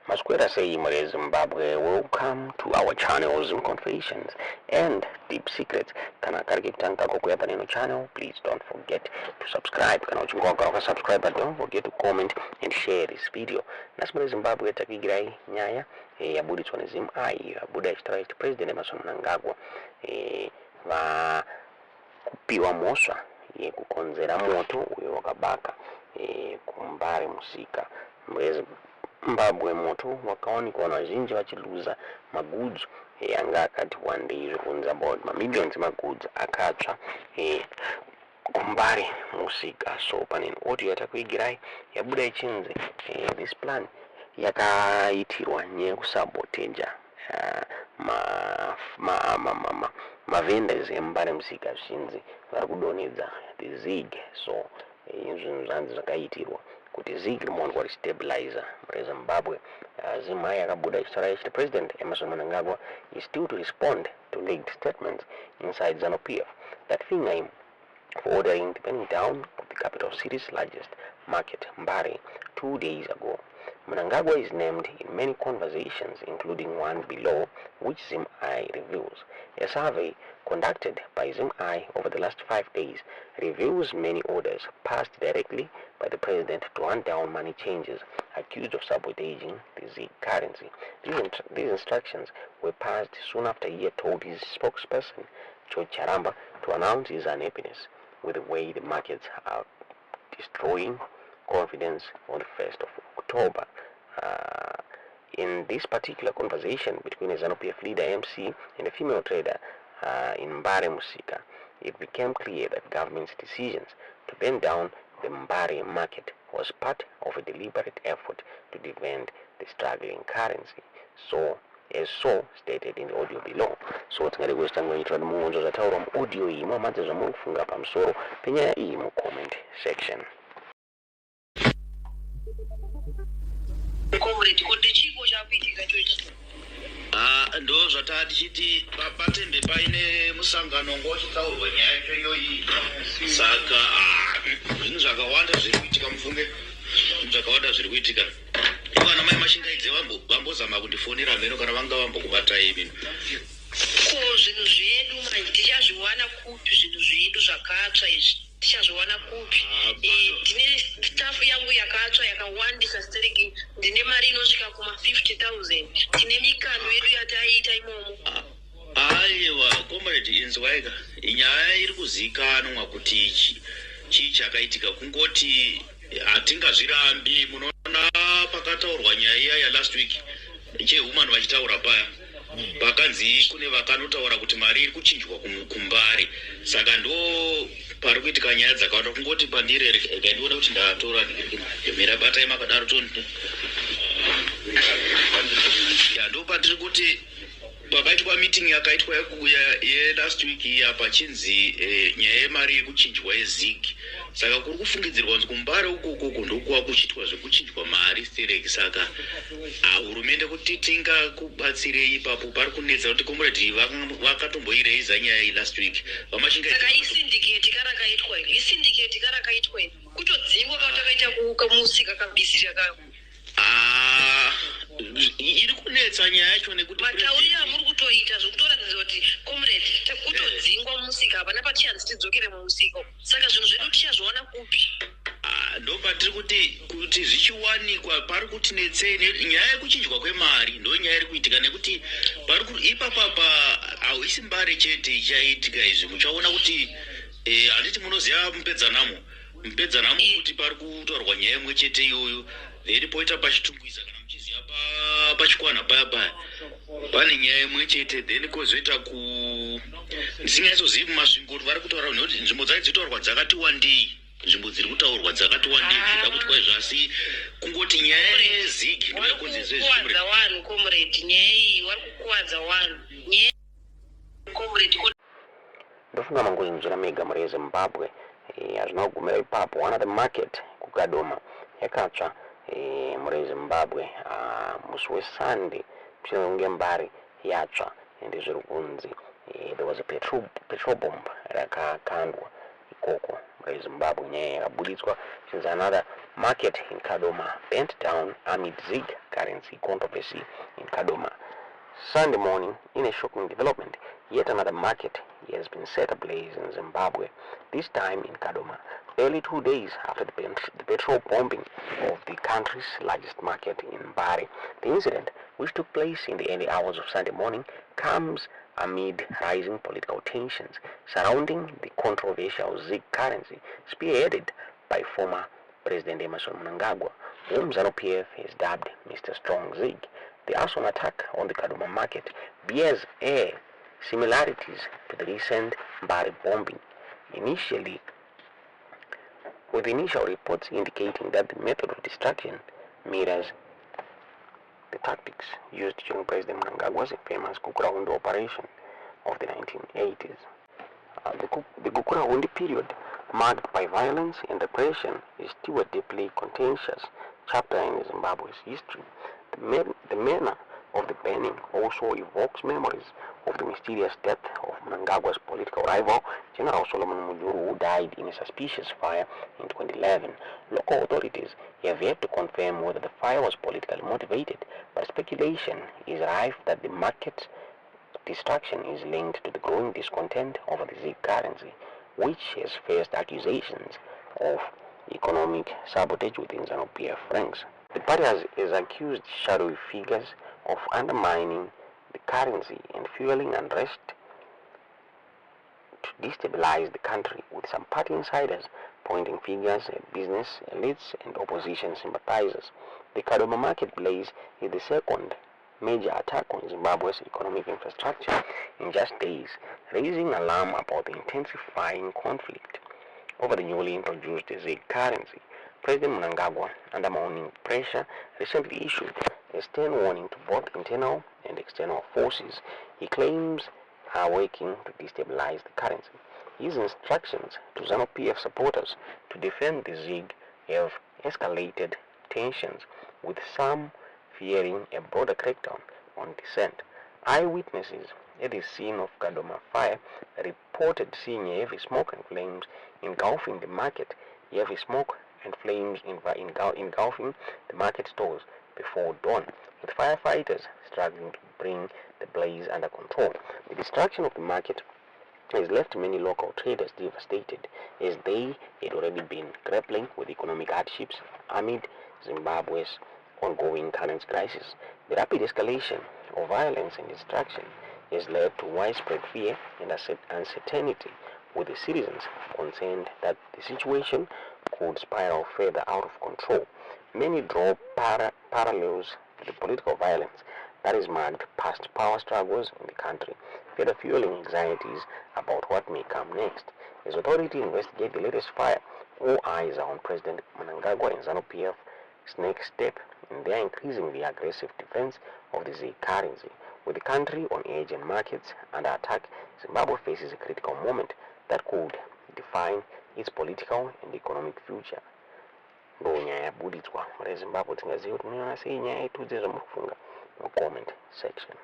Masquera say Mare Zimbabwe, welcome to our channel's confessions and deep secrets. Kana karikitanga kukuyapa neno channel, please don't forget to subscribe. Kana uchungoka subscribe, but don't forget to comment and share this video. Nasmare Zimbabwe takigirai nyaya ya budi twanizim ai buda extradite president Mhosva Mnangagwa va Opihwa Mhosva Yekukonzera moto uyo wakabaka Mbare Musika Mbare Zimbabwe moto wakaonekwa na zinji vachiluza magoods yanga akati one day zvikunza about millions magoods akatsva Mbare Musika. So pane audio yatakuigirai yabuda ichinzi this plan yakaitirwa nekusaboteja vendors Mbare Musika zvinzi vari kudonedza the zig. So zvinhu zvanzi zvakaitirwa kuti zig rimondo vari stabilizer Mhare Zimbabwe. Zimai akabuda achitaura president Mhosva Mnangagwa is still to respond to leaked statements inside ZANU-PF that finger him for ordering the burning down of the capital city's largest market, Mbare, 2 days ago. Mnangagwa is named in many conversations, including one below, which ZimI reveals. A survey conducted by ZimI over the last 5 days reveals many orders passed directly by the president to hunt down money changers accused of sabotaging the Z currency. These instructions were passed soon after he had told his spokesperson, George Charamba, to announce his unhappiness with the way the markets are destroying confidence on the 1st of October. In this particular conversation between a ZANU-PF leader MC and a female trader in Mbare Musika, it became clear that government's decisions to burn down the Mbare market was part of a deliberate effort to defend the struggling currency. So, as so stated in the audio below. So tingari kuzitangoitwa muonzo zataura mu audio iyi mwamadze zvamuri kufunga pamusoro penyaya iyi mu comment section. Ndo zvatati chiti patembe paine musangano ngochitaurwa nyaya iyoyi saka zvinhu zvakawanda zviri kuitika mufunge zvakawanda zviri kuitika. Vana mai mashingaidze vambozama kundifonera mheno kana vanga vambokubatai imi ko zvinhu zvedu manje tichazviwana kupi zvinhu zvedu zvakatsva izvi tichazviwana kupi ndine staff yangu yakatsva yakawandisa stereki ndine mari inosvika kuma 50,000 tine mikano yedu yataiita imomo. Aiwa comrade inzwaika nyaya iri kuzikanwa kuti chii chakaitika kungoti hatingazvirambi. Munoona pakataurwa nyaya ya last week chehumani vachitaura paya pakanzi kune vakanotaura kuti mari iri kuchinjwa kumbare, saka ndo pari kuitika nyaya dzakawanda. Kungoti pandiri ndiona kuti ndatora mira batai makadaro tonde ndo pandiri kuti pakaitwa meeting yakaitwa last week iya pachinzi nyaya yemari yekuchinjwa yezig. Saka kuri kufungidzirwa kuti kumbare ukoko ndokuwa kuchitwa zvekuchinjwa mari stereki. Saka hurumende kuti tingakubatsirei ipapo pari kunetsa kuti comrade vakatomboireiza nyaya iyi last week saka isindicate karakaitwa kutodzingwa kwatakaita kumusika kabisira kako iri kunetsa nyaya yacho nekuti matauriro amuri kutoita zvekutoratidza kuti comrade kutodzingwa musika hapana pachanzi tidzokere mumusika. Saka zvinhu zvedu tichazviona kupi? Ndo patiri kuti zvichiwanikwa pari kutinetsei. Nyaya yekuchinjwa kwemari ndo nyaya iri kuitika nekuti pari ipapapa hauisi Mbare chete ichaitika izvi. Muchaona kuti handiti munoziva mupedzanamo kuti pari kutaurwa nyaya imwe chete iyoyo then poita pachitungwiza kana muchiziva pachikwana paya pane nyaya imwe chete then kozoita ndisinganyatsozivi masvingo kuti vari kutaura nekuti nzvimbo dzai dzitaurwa dzakati wandei. Nzvimbo dziri kutaurwa dzakati wandei zvida kuti kwai zvasi kungoti nyaya yezigi ndo yakonzezvezvikuwadza vanhu comrade. Nyaya iyi vari kukuwadza vanhu. Nyaya comrade ndofunga mangoinzvira mega Mhare Zimbabwe hazvina kugumira ipapo. One of the market kukadoma yakatsva Mhare Zimbabwe musi weSunday mushure mekunge Mbare yatsva ende zviri kunzi there was a petrol bomb rakakandwa ikoko Zimbabwe nyaya yakabuditswa since another market in Kadoma bent down amid ZiG currency controversy in Kadoma. Sunday morning, in a shocking development, yet another market has been set ablaze in Zimbabwe, this time in Kadoma, barely 2 days after the petrol bombing of the country's largest market in Mbare. The incident, which took place in the early hours of Sunday morning, comes amid rising political tensions surrounding the controversial ZiG currency spearheaded by former President Mnangagwa, whom ZANU-PF has dubbed Mr. Strong ZiG. The arson attack on the Kadoma market bears similarities to the recent Mbare bombing, with initial reports indicating that the method of destruction mirrors the tactics used during President Mnangagwa's famous Gukurahundi operation of the 1980s. The Gukurahundi period, marked by violence and repression, is still a deeply contentious chapter in Zimbabwe's history. The manner of the burning also evokes memories of the mysterious death of Mnangagwa's political rival, General Solomon Mujuru, who died in a suspicious fire in 2011. Local authorities have yet to confirm whether the fire was politically motivated, but speculation is rife that the market's destruction is linked to the growing discontent over the ZiG currency, which has faced accusations of economic sabotage within ZANU-PF ranks. The party has accused shadowy figures of undermining the currency and fueling unrest to destabilize the country, with some party insiders pointing fingers at business elites and opposition sympathizers. The Kadoma market blaze is the second major attack on Zimbabwe's economic infrastructure in just days, raising alarm about the intensifying conflict over the newly introduced ZiG currency. President Mnangagwa, under mounting pressure, recently issued a stern warning to both internal and external forces he claims are working to destabilize the currency. His instructions to ZANU-PF supporters to defend the ZiG have escalated tensions, with some fearing a broader crackdown on dissent. Eyewitnesses at the scene of Kadoma fire reported seeing heavy smoke and flames engulfing the market, heavy smoke and flames engulfing the market stores before dawn, with firefighters struggling to bring the blaze under control. The destruction of the market has left many local traders devastated, as they had already been grappling with economic hardships amid Zimbabwe's ongoing currency crisis. The rapid escalation of violence and destruction has led to widespread fear and uncertainty, with the citizens concerned that the situation could spiral further out of control. Many draw parallels to the political violence that has marked past power struggles in the country, further fueling anxieties about what may come next. As authorities investigate the latest fire, all eyes are on President Mnangagwa and ZANU-PF's next step in their increasingly aggressive defense of the ZiG currency. With the country on edge and markets under attack, Zimbabwe faces a critical moment that could define its political and economic future. Ndo nyaya yabuditswa muri Zimbabwe, tingaziva kuti munoona sei nyaya yetu dzezvamukufunga mu comment section.